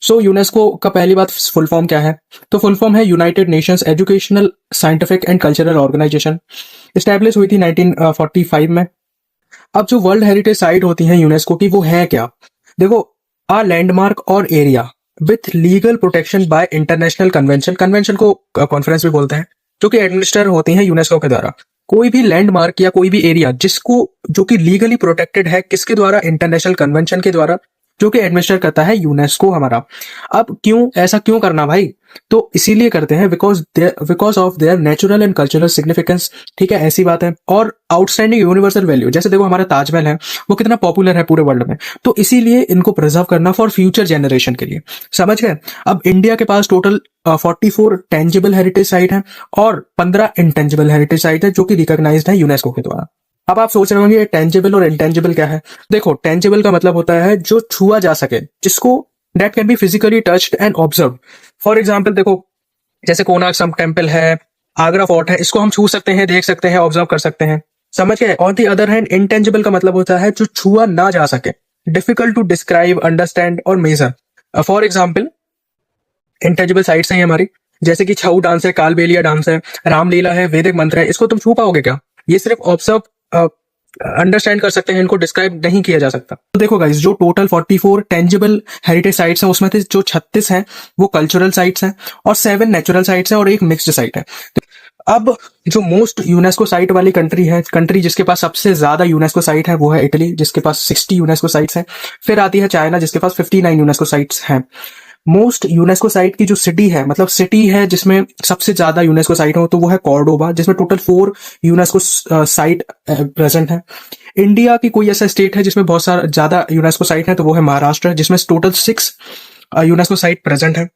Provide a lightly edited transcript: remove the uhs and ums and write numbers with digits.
सो UNESCO का पहली बात फुल फॉर्म क्या है? तो फुल फॉर्म है United Nations Educational, Scientific and Cultural Organization. Establish हुई थी 1945 में। अब जो वर्ल्ड हेरिटेज साइट होती हैं यूनेस्को की, वो है क्या? देखो, आ लैंडमार्क और area with legal protection bye international convention, convention को कॉन्फ्रेंस भी बोलते हैं, जो कि एडमिनिस्टर होती हैं यूनेस्को के द्वारा। कोई भी लैंडमार्क या कोई भी एरिया जिसको जो कि लीगली प्रोटेक्टेड है, किसके द्वारा? इंटरनेशनल कन्वेंशन के द्वारा, जो कि एडमिनिस्टर करता है यूनेस्को हमारा। अब क्यों ऐसा क्यों करना भाई? तो इसीलिए करते हैं because of their natural and cultural significance. ठीक है, ऐसी बात है। और आउटस्टैंडिंग यूनिवर्सल वैल्यू, जैसे देखो हमारा ताजमहल है, वो कितना पॉपुलर है पूरे वर्ल्ड में, तो इसीलिए इनको प्रिजर्व करना फॉर फ्यूचर जनरेशन के लिए। समझ गए? अब इंडिया के पास टोटल 44 टेंजिबल हेरिटेज साइट है और 15 इंटेंजिबल हेरिटेज साइट है, जो कि रिकॉग्नाइज्ड है यूनेस्को के द्वारा। अब आप सोच रहे होंगे टेंजिबल और इंटेंजिबल क्या है? देखो, टेंजिबल का मतलब होता है जो छुआ जा सके, जिसको that can be physically touched and observe. For example देखो, जैसे कोणार्क सन टेम्पल है, आगरा फोर्ट है, इसको हम छू सकते हैं, देख सकते हैं, ऑब्जर्व कर सकते हैं। समझ गए? On the other hand intangible का मतलब होता है जो छुआ ना जा सके, डिफिकल्ट टू डिस्क्राइब, अंडरस्टैंड और measure. For example intangible sites हैं हमारी, जैसे कि छऊ डांस है, कालबेलिया डांस है, रामलीला है, वैदिक मंत्र है, इसको तुम छू पाओगे क्या? ये सिर्फ ऑब्जर्व अंडरस्टैंड कर सकते हैं, इनको डिस्क्राइब नहीं किया जा सकता। तो देखो गाइस, जो टोटल 44 टेंजिबल हेरिटेज साइट्स हैं, उसमें से जो 36 हैं वो कल्चरल साइट्स हैं और 7 नेचुरल साइट्स हैं और एक मिक्स्ड साइट है। अब जो मोस्ट यूनेस्को साइट वाली कंट्री है, कंट्री जिसके पास सबसे ज्यादा यूनेस्को साइट है, वो है इटली, जिसके पास 60 यूनेस्को साइट्स हैं। फिर आती है चाइना, जिसके पास 59 यूनेस्को साइट्स हैं। मोस्ट यूनेस्को साइट की जो सिटी है, मतलब सिटी है जिसमें सबसे ज्यादा यूनेस्को साइट हो, तो वो है कॉर्डोबा, जिसमें टोटल 4 यूनेस्को साइट प्रेजेंट है। इंडिया की कोई ऐसा स्टेट है जिसमें बहुत सारा ज्यादा यूनेस्को साइट है, तो वो है महाराष्ट्र, जिसमें टोटल 6 यूनेस्को साइट प्रेजेंट है।